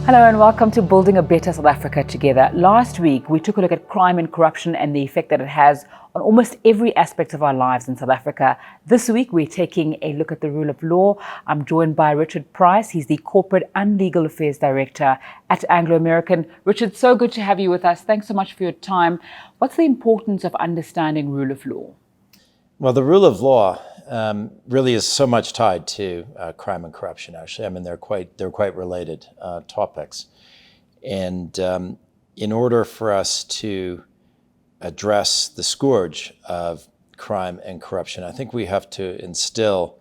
Hello and welcome to Building a Better South Africa Together. Last week, we took a look at crime and corruption and the effect that it has on almost every aspect of our lives in South Africa. This week, we're taking a look at the rule of law. I'm joined by Richard Price. He's the Corporate and Legal Affairs Director at Anglo American. Richard, so good to have you with us. Thanks so much for your time. What's the importance of understanding rule of law? Well, the rule of law really is so much tied to crime and corruption. Actually, I mean they're quite related topics, and in order for us to address the scourge of crime and corruption, I think we have to instill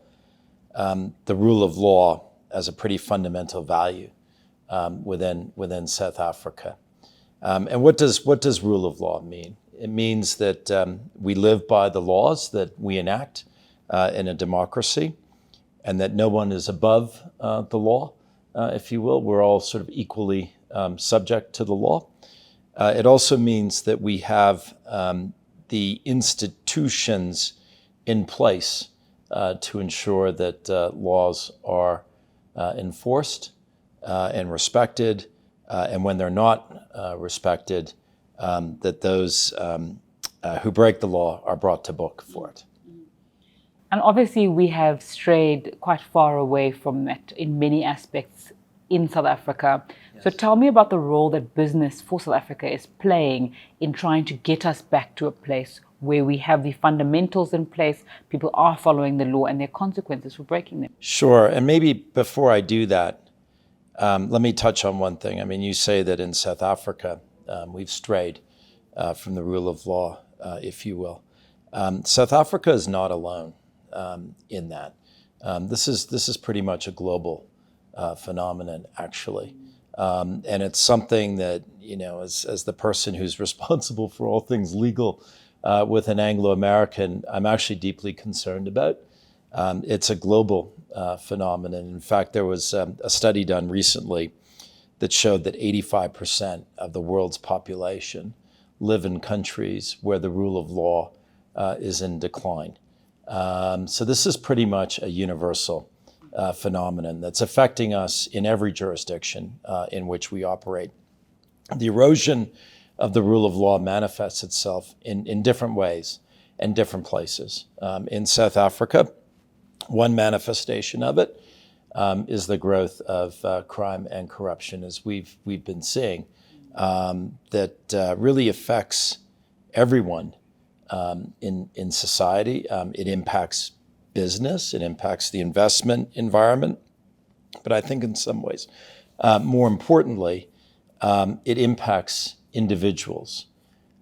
the rule of law as a pretty fundamental value within South Africa. And what does rule of law mean? It means that we live by the laws that we enact in a democracy, and that no one is above the law, if you will. We're all sort of equally subject to the law. It also means that we have the institutions in place to ensure that laws are enforced and respected, and when they're not respected, that those who break the law are brought to book for it. And obviously, we have strayed quite far away from that in many aspects in South Africa. Yes. So tell me about the role that business for South Africa is playing in trying to get us back to a place where we have the fundamentals in place, people are following the law, and there are consequences for breaking them. Sure. And maybe before I do that, let me touch on one thing. I mean, you say that in South Africa, we've strayed from the rule of law, if you will. South Africa is not alone in that. This is pretty much a global phenomenon, actually. And it's something that, you know, as the person who's responsible for all things legal with an Anglo American, I'm actually deeply concerned about. It's a global phenomenon. In fact, there was a study done recently that showed that 85% of the world's population live in countries where the rule of law is in decline. So this is pretty much a universal phenomenon that's affecting us in every jurisdiction in which we operate. The erosion of the rule of law manifests itself in different ways and different places. In South Africa, one manifestation of it is the growth of crime and corruption, as we've been seeing, that really affects everyone in society. It impacts business, it impacts the investment environment, but I think in some ways, more importantly, it impacts individuals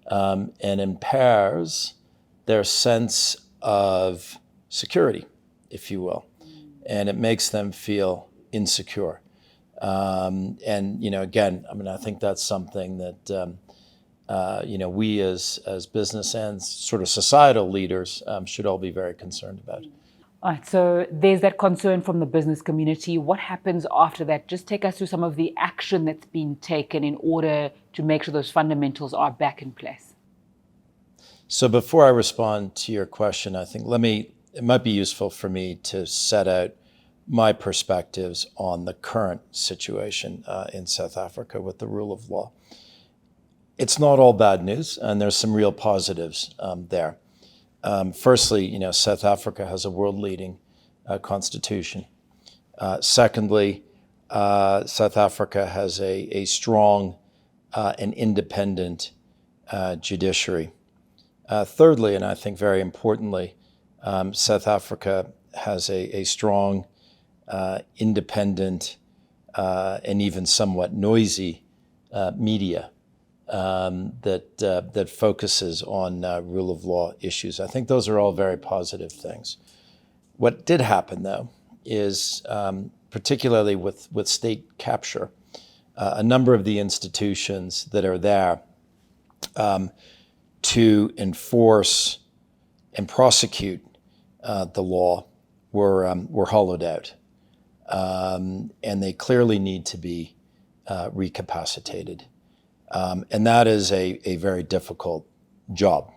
and impairs their sense of security, if you will, and it makes them feel insecure. And, you know, again, I mean, I think that's something that you know, we as business and sort of societal leaders should all be very concerned about. All right, so there's that concern from the business community. What happens after that? Just take us through some of the action that's been taken in order to make sure those fundamentals are back in place. So before I respond to your question, I think it might be useful for me to set out my perspectives on the current situation in South Africa with the rule of law. It's not all bad news, and there's some real positives there. Firstly, you know, South Africa has a world-leading constitution. Secondly, South Africa has a strong and independent judiciary. Thirdly, and I think very importantly, South Africa has a strong, independent, and even somewhat noisy media that focuses on rule of law issues. I think those are all very positive things. What did happen, though, is particularly with state capture, a number of the institutions that are there to enforce and prosecute the law were hollowed out, and they clearly need to be recapacitated. And that is a very difficult job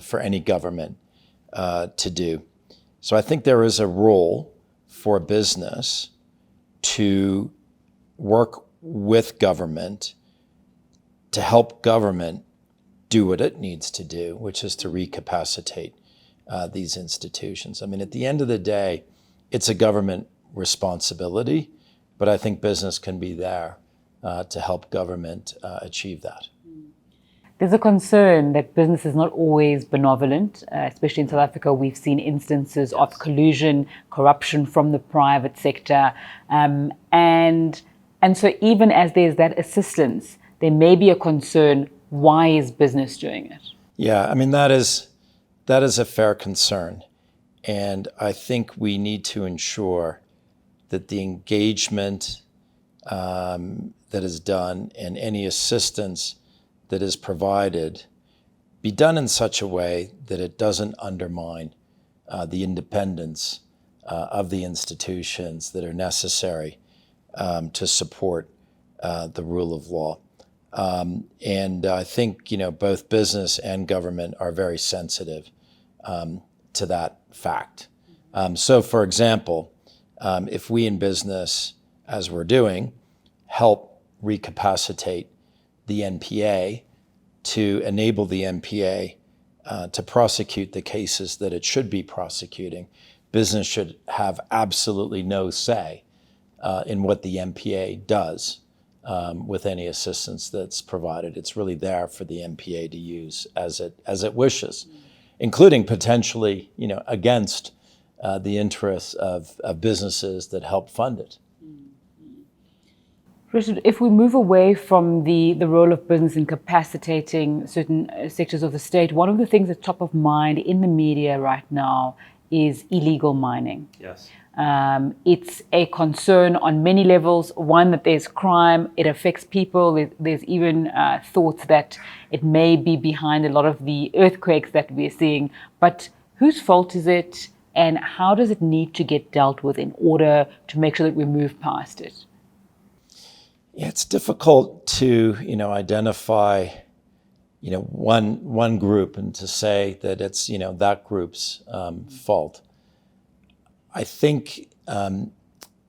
for any government to do. So I think there is a role for business to work with government to help government do what it needs to do, which is to recapacitate these institutions. I mean, at the end of the day, it's a government responsibility, but I think business can be there to help government achieve that. There's a concern that business is not always benevolent, especially in South Africa. We've seen instances of collusion, corruption from the private sector. And so even as there's that assistance, there may be a concern, why is business doing it? Yeah, I mean, that is a fair concern. And I think we need to ensure that the engagement that is done and any assistance that is provided be done in such a way that it doesn't undermine the independence of the institutions that are necessary to support the rule of law. And I think, both business and government are very sensitive to that fact. So, for example, if we in business, as we're doing, help recapacitate the NPA to enable the NPA to prosecute the cases that it should be prosecuting, business should have absolutely no say in what the NPA does with any assistance that's provided. It's really there for the NPA to use as it wishes, including potentially, against the interests of businesses that help fund it. Richard, if we move away from the role of business in capacitating certain sectors of the state, one of the things that's top of mind in the media right now is illegal mining. Yes. It's a concern on many levels. One, that there's crime, it affects people. There's even thoughts that it may be behind a lot of the earthquakes that we're seeing. But whose fault is it, and how does it need to get dealt with in order to make sure that we move past it? Yeah, it's difficult to, identify, one group and to say that it's, that group's fault. I think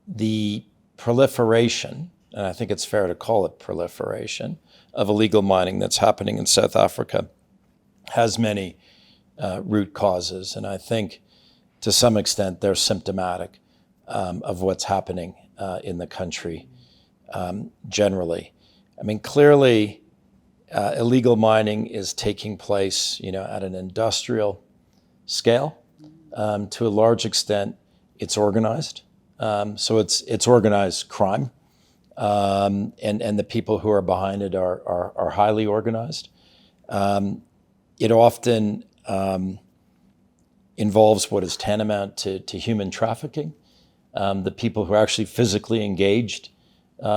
the proliferation, and I think it's fair to call it proliferation, of illegal mining that's happening in South Africa has many root causes. And I think to some extent they're symptomatic of what's happening in the country generally. I mean, clearly illegal mining is taking place, at an industrial scale. To a large extent, it's organized. So it's organized crime. And the people who are behind it are highly organized. It often involves what is tantamount to human trafficking. The people who are actually physically engaged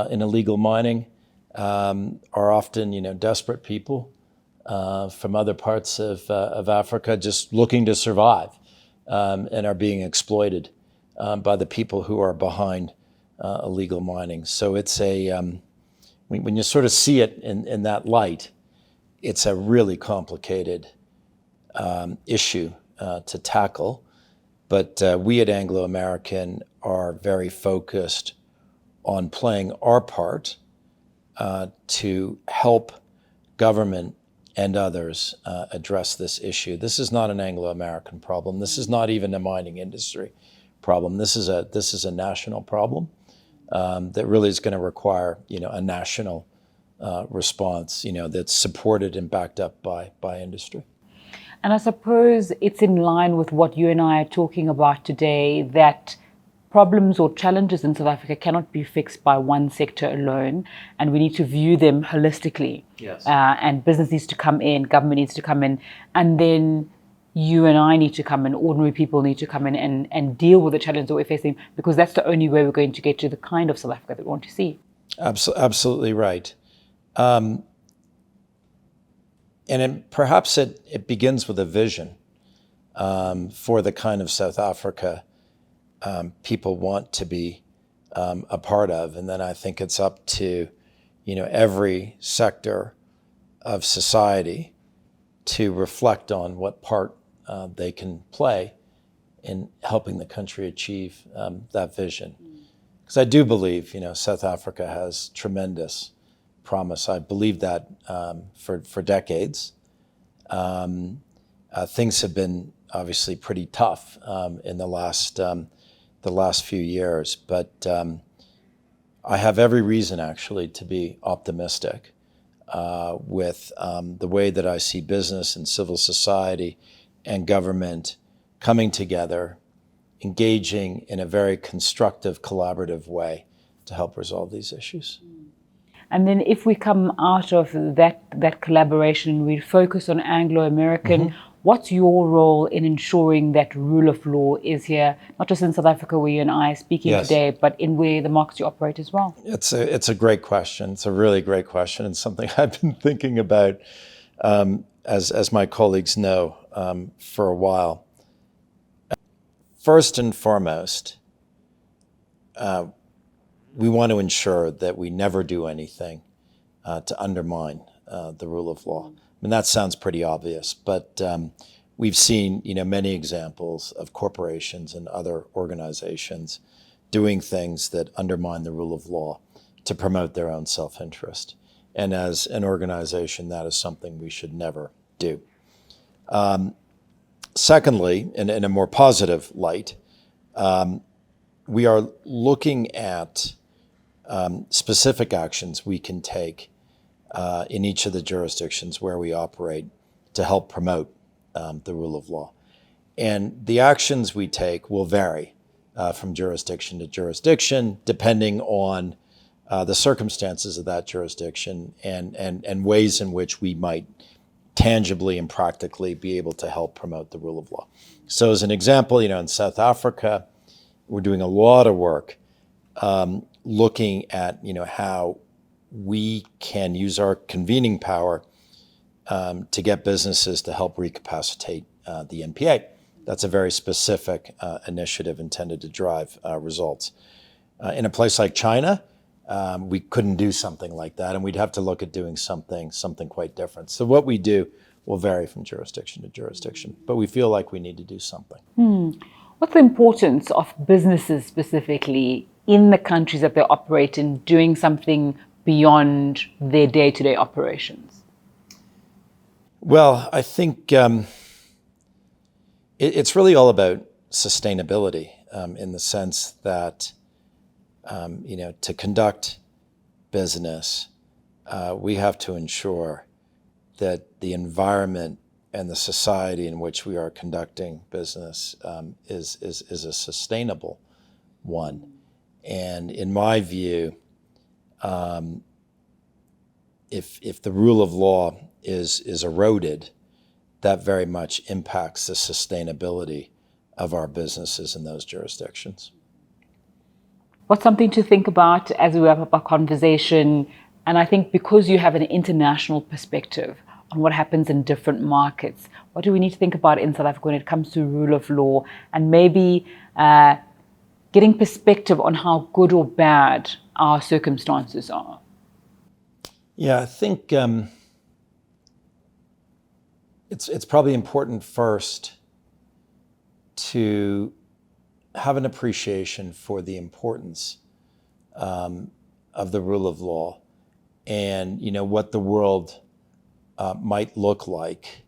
in illegal mining are often, desperate people from other parts of Africa just looking to survive and are being exploited by the people who are behind illegal mining. So it's when you sort of see it in that light, it's a really complicated issue to tackle. But we at Anglo American are very focused on playing our part to help government and others address this issue. This is not an Anglo American problem. This is not even a mining industry problem. This is a national problem that really is going to require, a national response, that's supported and backed up by industry. And I suppose it's in line with what you and I are talking about today, that problems or challenges in South Africa cannot be fixed by one sector alone, and we need to view them holistically. Yes. And business needs to come in, government needs to come in, and then you and I need to come in, ordinary people need to come in and deal with the challenges that we're facing, because that's the only way we're going to get to the kind of South Africa that we want to see. Absolutely right. And perhaps it begins with a vision for the kind of South Africa people want to be a part of. And then I think it's up to, every sector of society to reflect on what part they can play in helping the country achieve that vision. Because I do believe, South Africa has tremendous promise. I believe that for decades. Things have been obviously pretty tough in the last few years, but I have every reason actually to be optimistic with the way that I see business and civil society and government coming together, engaging in a very constructive, collaborative way to help resolve these issues. And then if we come out of that collaboration and we focus on Anglo American, what's your role in ensuring that rule of law is here, not just in South Africa where you and I are speaking today, but in where the markets you operate as well? It's a great question. It's a really great question, and something I've been thinking about, as my colleagues know, for a while. First and foremost, we want to ensure that we never do anything to undermine the rule of law. I mean, that sounds pretty obvious, but we've seen, many examples of corporations and other organizations doing things that undermine the rule of law to promote their own self-interest. And as an organization, that is something we should never do. Secondly, in a more positive light, we are looking at specific actions we can take in each of the jurisdictions where we operate to help promote the rule of law. And the actions we take will vary from jurisdiction to jurisdiction, depending on the circumstances of that jurisdiction and ways in which we might tangibly and practically be able to help promote the rule of law. So as an example, in South Africa, we're doing a lot of work looking at how we can use our convening power to get businesses to help recapacitate the NPA. That's a very specific initiative intended to drive results. In a place like China, we couldn't do something like that, and we'd have to look at doing something quite different. So what we do will vary from jurisdiction to jurisdiction, but we feel like we need to do something. What's the importance of businesses specifically in the countries that they operate in doing something beyond their day-to-day operations? Well, I think it's really all about sustainability in the sense that, to conduct business, we have to ensure that the environment and the society in which we are conducting business is a sustainable one. And in my view, if the rule of law is eroded, that very much impacts the sustainability of our businesses in those jurisdictions. What's something to think about as we wrap up our conversation? And I think because you have an international perspective on what happens in different markets, what do we need to think about in South Africa when it comes to rule of law, and maybe getting perspective on how good or bad our circumstances are? Yeah, I think it's probably important first to have an appreciation for the importance of the rule of law and what the world might look like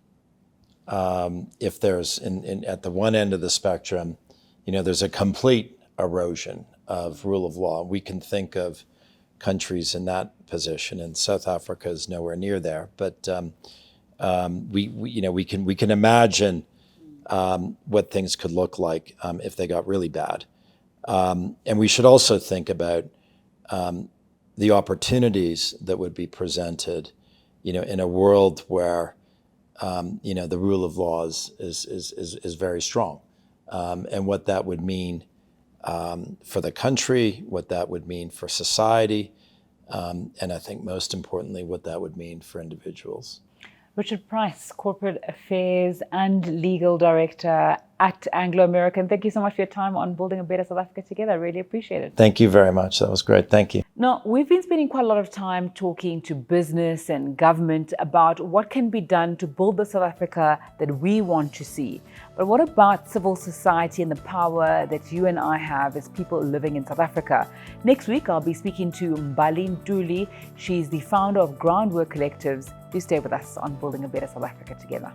if there's at the one end of the spectrum, there's a complete erosion of rule of law. We can think of countries in that position, and South Africa is nowhere near there. But we can imagine what things could look like if they got really bad. And we should also think about the opportunities that would be presented, in a world where the rule of law is very strong, and what that would mean for the country, what that would mean for society, and I think most importantly, what that would mean for individuals. Richard Price, Corporate Affairs and Legal Director at Anglo American. Thank you so much for your time on building a better South Africa together. I really appreciate it. Thank you very much. That was great. Thank you. Now, we've been spending quite a lot of time talking to business and government about what can be done to build the South Africa that we want to see. But what about civil society and the power that you and I have as people living in South Africa? Next week, I'll be speaking to Mbali Ntuli. She's the founder of Groundwork Collectives. Do stay with us on building a better South Africa together.